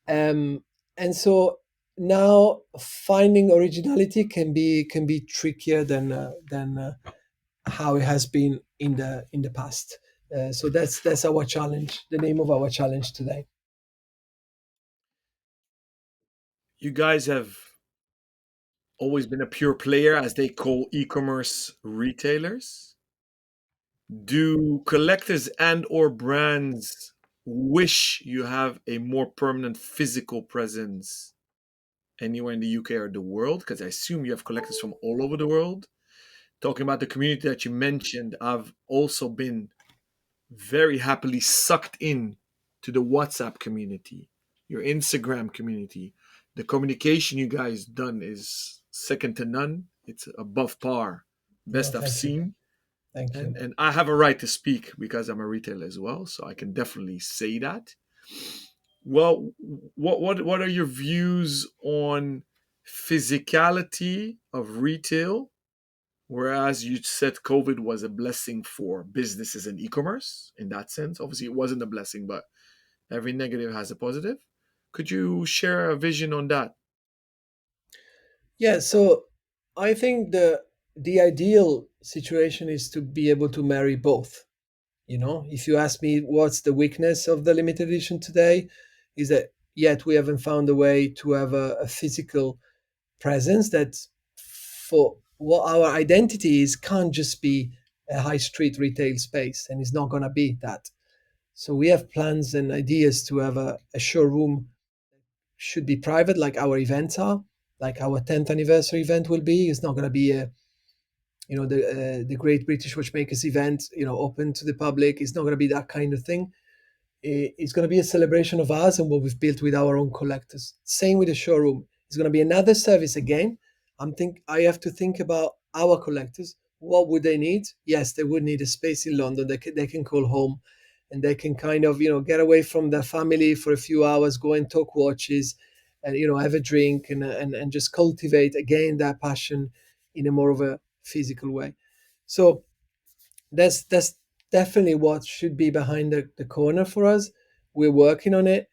And so now finding originality can be trickier than how it has been in the past. So that's our challenge. The name of our challenge today. You guys have always been a pure player, as they call e-commerce retailers. Do collectors and or brands wish you have a more permanent physical presence anywhere in the UK or the world? Because I assume you have collectors from all over the world. Talking about the community that you mentioned, I've also been very happily sucked in to the WhatsApp community, your Instagram community. The communication you guys done is second to none. It's above par, No, best I've thank you. seen. Thank you. And I have a right to speak because I'm a retailer as well, so I can definitely say that. Well, what are your views on physicality of retail? Whereas you said COVID was a blessing for businesses and e-commerce in that sense. Obviously, it wasn't a blessing, but every negative has a positive. Could you share a vision on that? Yeah, so I think the ideal situation is to be able to marry both. You know, if you ask me what's the weakness of the limited edition today, is that yet we haven't found a way to have a physical presence that for what our identity is can't just be a high street retail space, and it's not going to be that. So we have plans and ideas to have a showroom, should be private like our events are, like our 10th anniversary event will be. It's not going to be a, the Great British Watchmakers event, open to the public. It's not going to be that kind of thing. It's going to be a celebration of us and what we've built with our own collectors. Same with the showroom. It's going to be another service again. I have to think about our collectors. What would they need? Yes, they would need a space in London they can call home, and they can kind of get away from their family for a few hours, go and talk watches, and have a drink and just cultivate again that passion in a more of a physical way. So that's definitely what should be behind the corner for us. We're working on it,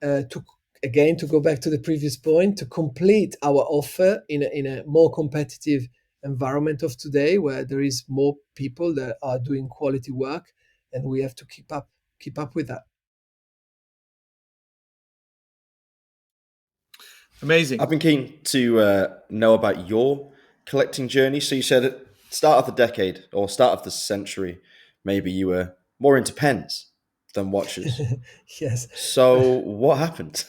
to again, to go back to the previous point, to complete our offer in a more competitive environment of today, where there is more people that are doing quality work, and we have to keep up with that. Amazing. I've been keen to know about your collecting journey. So you said at the start of the decade or start of the century, maybe you were more into pens than watches. Yes. So what happened?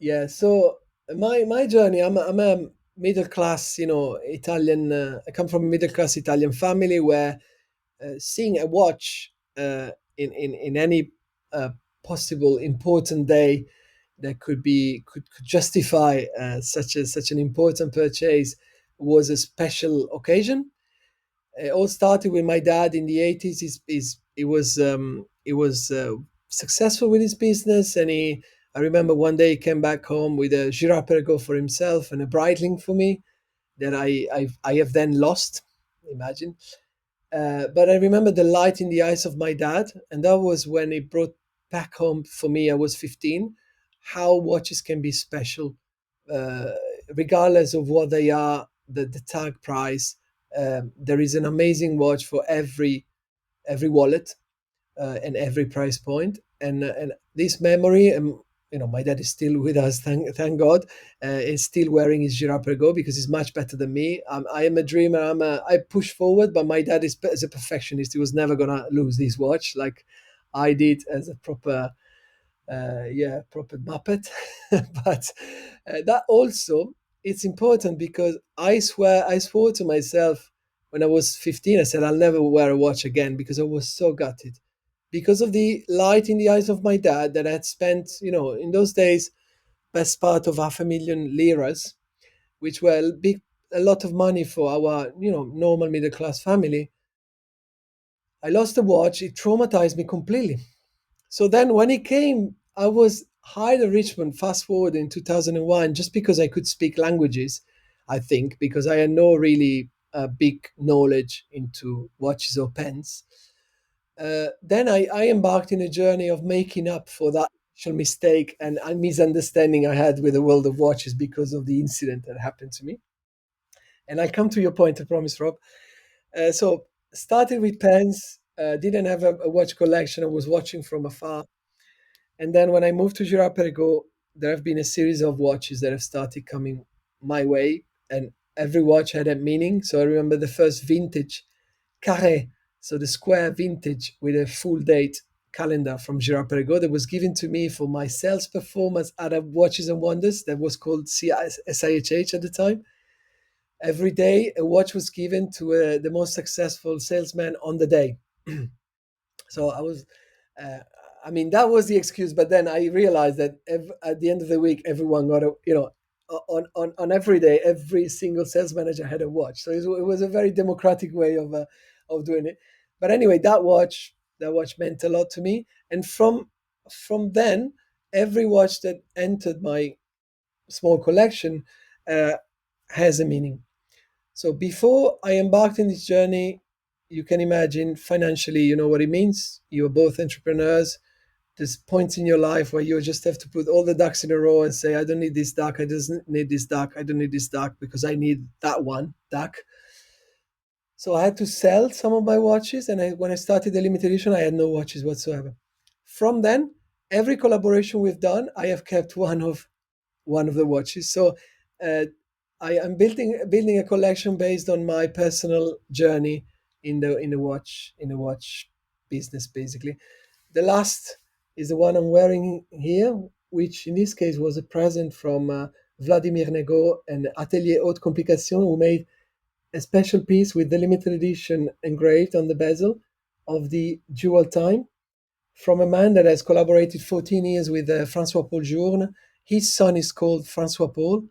Yeah, so my journey, I'm a middle class, Italian. I come from a middle class Italian family where seeing a watch in any possible important day that could justify such an important purchase was a special occasion. It all started with my dad in the 80s. He was successful with his business, and I remember one day he came back home with a Girard Perregaux for himself and a Breitling for me that I have then lost. Imagine. But I remember the light in the eyes of my dad, and that was when he brought back home for me. I was 15. How watches can be special, uh, regardless of what they are, the tag price. There is an amazing watch for every wallet, and every price point, and this memory. My dad is still with us, thank God. Is still wearing his Girard Perregaux because he's much better than me. I am a dreamer. I push forward, but my dad is a perfectionist. He was never gonna lose this watch like I did as a proper, proper muppet. But that also, it's important because I swore to myself when I was 15. I said I'll never wear a watch again because I was so gutted because of the light in the eyes of my dad that I had spent, in those days, best part of 500,000 liras, which were a lot of money for our, normal middle class family. I lost the watch. It traumatized me completely. So then when it came, I was hired at Richmond, fast forward in 2001, just because I could speak languages, I think, because I had no really big knowledge into watches or pens. Then I embarked in a journey of making up for that initial mistake and misunderstanding I had with the world of watches because of the incident that happened to me. And I'll come to your point, I promise, Rob. So started with pens, didn't have a watch collection. I was watching from afar. And then when I moved to Girard Perregaux, there have been a series of watches that have started coming my way, and every watch had a meaning. So I remember the first vintage carré, so the square vintage with a full date calendar from Girard Perregaux that was given to me for my sales performance at a Watches and Wonders that was called SIHH at the time. Every day, a watch was given to the most successful salesman on the day. So uh, I mean, that was the excuse. But then I realized that at the end of the week, everyone got on every day, every single sales manager had a watch. So it was a very democratic way of doing it. But anyway, that watch meant a lot to me. And from then, every watch that entered my small collection uh, has a meaning. So before I embarked in this journey, you can imagine financially, you know what it means. You are both entrepreneurs. There's points in your life where you just have to put all the ducks in a row and say, I don't need this duck, I just need this duck, I don't need this duck because I need that one duck. So I had to sell some of my watches, and when I started the limited edition, I had no watches whatsoever. From then, every collaboration we've done, I have kept one of the watches. So uh, I am building a collection based on my personal journey in the watch business, basically. The last is the one I'm wearing here, which in this case was a present from Vladimir Nego and Atelier Haute Complication, who made a special piece with the limited edition engraved on the bezel of the Jewel Time from a man that has collaborated 14 years with Francois Paul Journe. His son is called Francois Paul.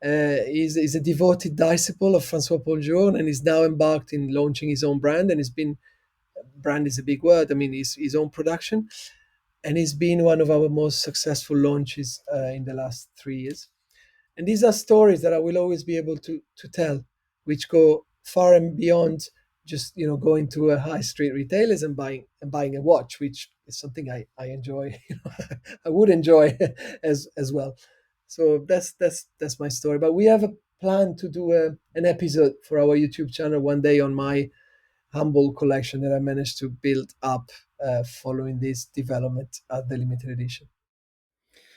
He's a devoted disciple of Francois Paul Journe and is now embarked in launching his own brand. And brand is a big word. I mean, his own production. And it's been one of our most successful launches in the last 3 years. And these are stories that I will always be able to tell, which go far and beyond just going to a high street retailers and buying a watch, which is something I enjoy. I would enjoy as well. So that's my story. But we have a plan to do an episode for our YouTube channel one day on my humble collection that I managed to build up following this development at the limited edition.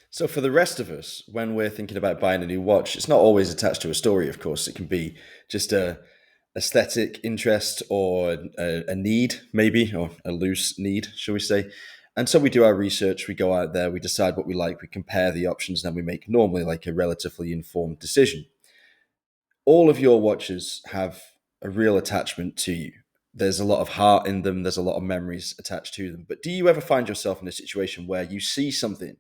So for the rest of us, when we're thinking about buying a new watch, it's not always attached to a story, of course. It can be just a aesthetic interest or a need, maybe, or a loose need, shall we say. And so we do our research, we go out there, we decide what we like, we compare the options, and then we make normally like a relatively informed decision. All of your watches have a real attachment to you. There's a lot of heart in them, there's a lot of memories attached to them. But do you ever find yourself in a situation where you see something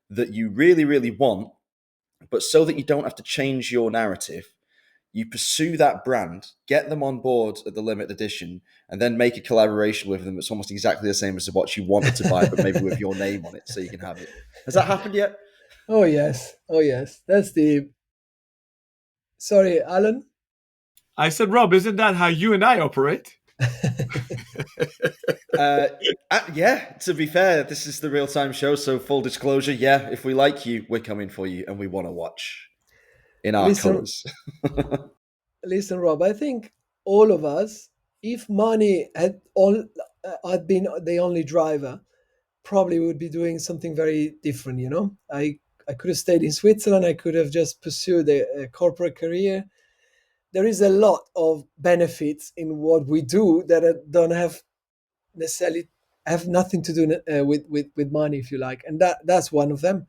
that you really, really want, but so that you don't have to change your narrative, you pursue that brand, get them on board at the limited edition, and then make a collaboration with them that's almost exactly the same as the watch you wanted to buy, but maybe with your name on it so you can have it. Has that happened yet? Oh yes. That's the. Sorry, Alan. I said, Rob, isn't that how you and I operate? Yeah, to be fair, this is the real-time show, so full disclosure, yeah, if we like you, we're coming for you, and we want to watch in our Listen, colours. listen, Rob. I think all of us, if money had been the only driver, probably would be doing something very different. I could have stayed in Switzerland. I could have just pursued a corporate career. There is a lot of benefits in what we do that don't have necessarily have nothing to do with money, if you like, and that's one of them.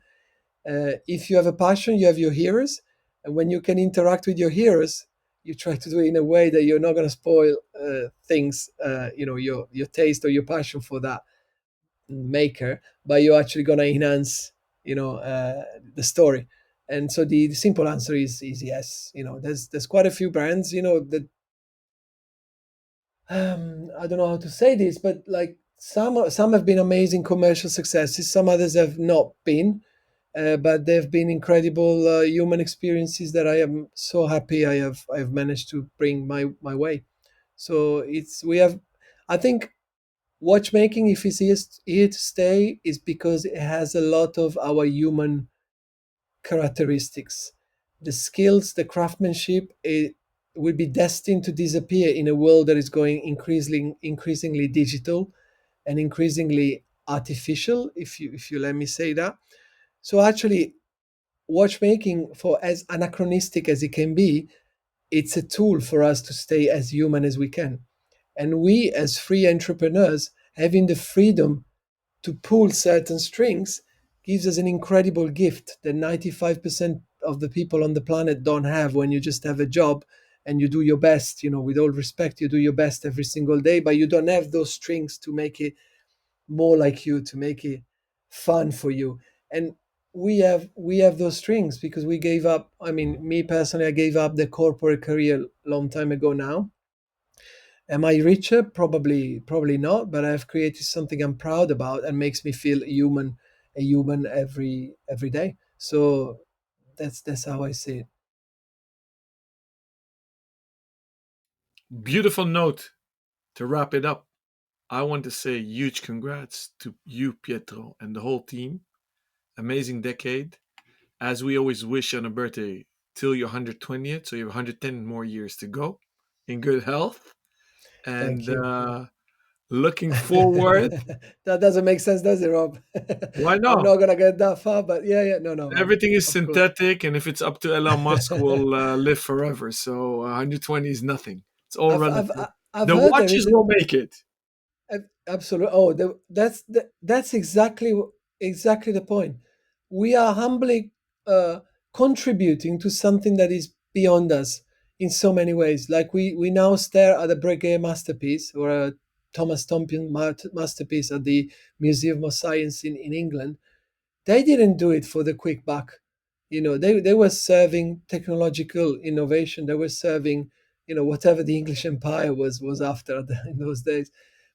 If you have a passion, you have your heroes, and when you can interact with your heroes, you try to do it in a way that you're not going to spoil things, your taste or your passion for that maker, but you're actually going to enhance, the story. And so the simple answer is yes. There's quite a few brands, that I don't know how to say this, but like some have been amazing commercial successes, some others have not been, but they've been incredible human experiences that I am so happy I've managed to bring my way. So we have, I think, watchmaking, if it's here to stay, is because it has a lot of our human characteristics. The skills, the craftsmanship, it will be destined to disappear in a world that is going increasingly digital and increasingly artificial, if you let me say that. So actually, watchmaking, for as anachronistic as it can be, it's a tool for us to stay as human as we can. And we, as free entrepreneurs, having the freedom to pull certain strings gives us an incredible gift that 95% of the people on the planet don't have when you just have a job and you do your best, with all respect, you do your best every single day, but you don't have those strings to make it more like you, to make it fun for you. And we have those strings because we gave up. I mean, me personally, I gave up the corporate career long time ago now. Am I richer? Probably not, but I've created something I'm proud about and makes me feel human a human every day. So that's how I see it. Beautiful note to wrap it up. I want to say huge congrats to you, Pietro, and the whole team. Amazing decade. As we always wish on a birthday, till your 120th, so you have 110 more years to go in good health. Thank And you. looking forward. That doesn't make sense, does it, Rob? Why I'm not? not gonna get that far, but yeah, no, Everything is of course. synthetic, and if it's up to Elon Musk, we'll live forever. So 120 is nothing. It's all I've I've relative. I've The heard there watches is a will make it. absolutely. Oh, that's exactly the point. We are humbly uh, contributing to something that is beyond us in so many ways. Like we now stare at a Breguet masterpiece or a Thomas Tompion masterpiece at the Museum of Science in England. They didn't do it for the quick buck. They were serving technological innovation. They were serving, whatever the English Empire was after in those days.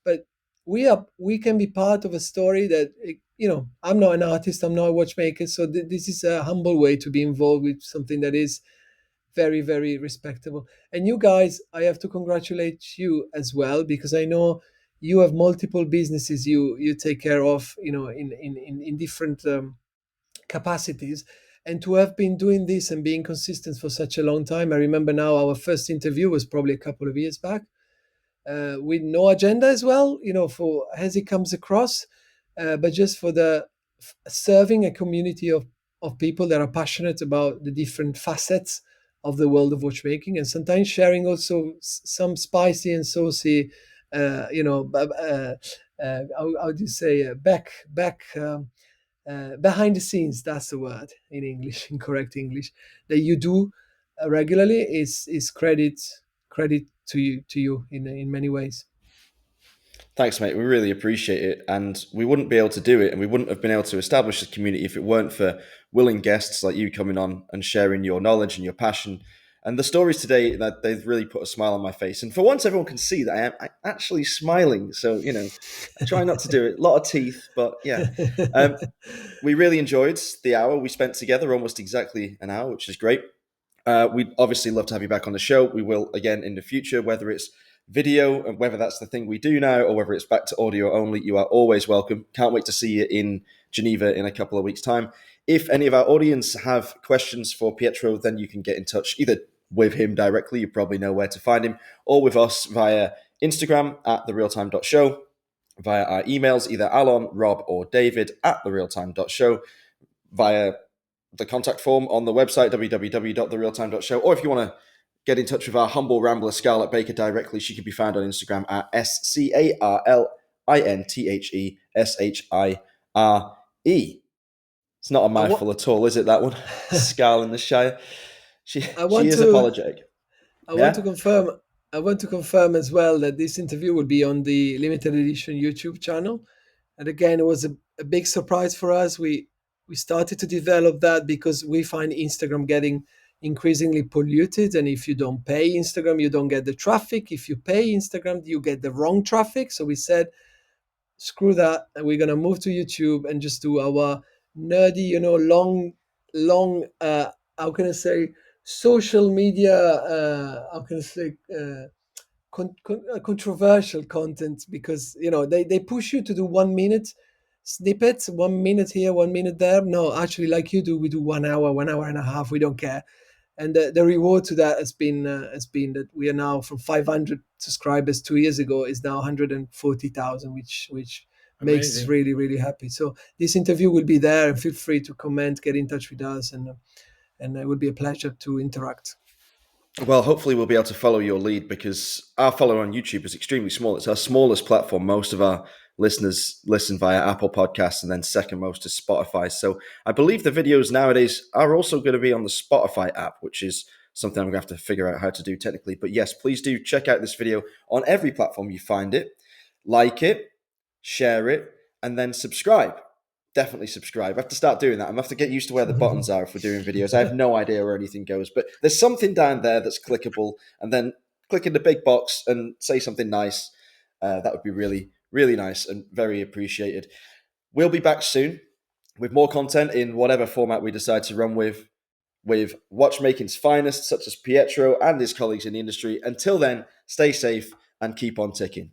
But we can be part of a story that, I'm not an artist, I'm not a watchmaker, so this is a humble way to be involved with something that is very, very respectable. And you guys, I have to congratulate you as well, because I know you have multiple businesses you take care of, in different capacities. And to have been doing this and being consistent for such a long time. I remember now our first interview was probably a couple of years back, with no agenda as well, for as it comes across, but just for the serving a community of people that are passionate about the different facets of the world of watchmaking, and sometimes sharing also some spicy and saucy, how do you say, behind the scenes, that's the word in English, in correct English, that you do regularly, is credit to you in many ways. Thanks, mate. We really appreciate it. And we wouldn't be able to do it and we wouldn't have been able to establish this community if it weren't for willing guests like you coming on and sharing your knowledge and your passion. And the stories today, that they've really put a smile on my face. And for once, everyone can see that I'm actually smiling. So, I try not to do it. A lot of teeth, but yeah. We really enjoyed the hour we spent together, almost exactly an hour, which is great. We'd obviously love to have you back on the show. We will again in the future, whether it's video and whether that's the thing we do now or whether it's back to audio only. You are always welcome. Can't wait to see you in Geneva in a couple of weeks' time. If any of our audience have questions for Pietro, then you can get in touch either with him directly, you probably know where to find him, or with us via Instagram at therealtime.show, via our emails, either Alon, Rob, or David at therealtime.show, via the contact form on the website, www.therealtime.show. Or if you want to get in touch with our humble rambler, Scarlett Baker, directly, she can be found on Instagram at SCARLINTHESHIRE. It's not a I, wa- mouthful at all, is it, that one? Scarl in the Shire. She, I she want is to apologetic. I want to Yeah? confirm I want to confirm as well that this interview will be on the limited edition YouTube channel. And again, it was a big surprise for us. We started to develop that because we find Instagram getting increasingly polluted. And if you don't pay Instagram, you don't get the traffic. If you pay Instagram, you get the wrong traffic. So we said, screw that, and we're gonna move to YouTube and just do our nerdy, long, how can I say, social media, how can I say, controversial content, because they push you to do 1 minute snippets, 1 minute here, 1 minute there. No, actually, like you do, we do 1 hour, 1 hour and a half. We don't care. And the reward to that has been that we are now from 500 subscribers 2 years ago is now 140,000, which makes us Amazing. really, really happy. So this interview will be there, and feel free to comment, get in touch with us, and it will be a pleasure to interact. Well, hopefully we'll be able to follow your lead because our follower on YouTube is extremely small. It's our smallest platform. Most of our listeners listen via Apple Podcasts and then second most is Spotify. So I believe the videos nowadays are also going to be on the Spotify app, which is something I'm going to have to figure out how to do technically. But yes, please do check out this video on every platform you find it, like it, share it, and then subscribe. Definitely subscribe. I have to start doing that. I'm going to have to get used to where the buttons are if we're doing videos. I have no idea where anything goes, but there's something down there that's clickable, and then click in the big box and say something nice. That would be really, really nice and very appreciated. We'll be back soon. with more content in whatever format we decide to run with watchmaking's finest, such as Pietro and his colleagues in the industry. Until then, stay safe and keep on ticking.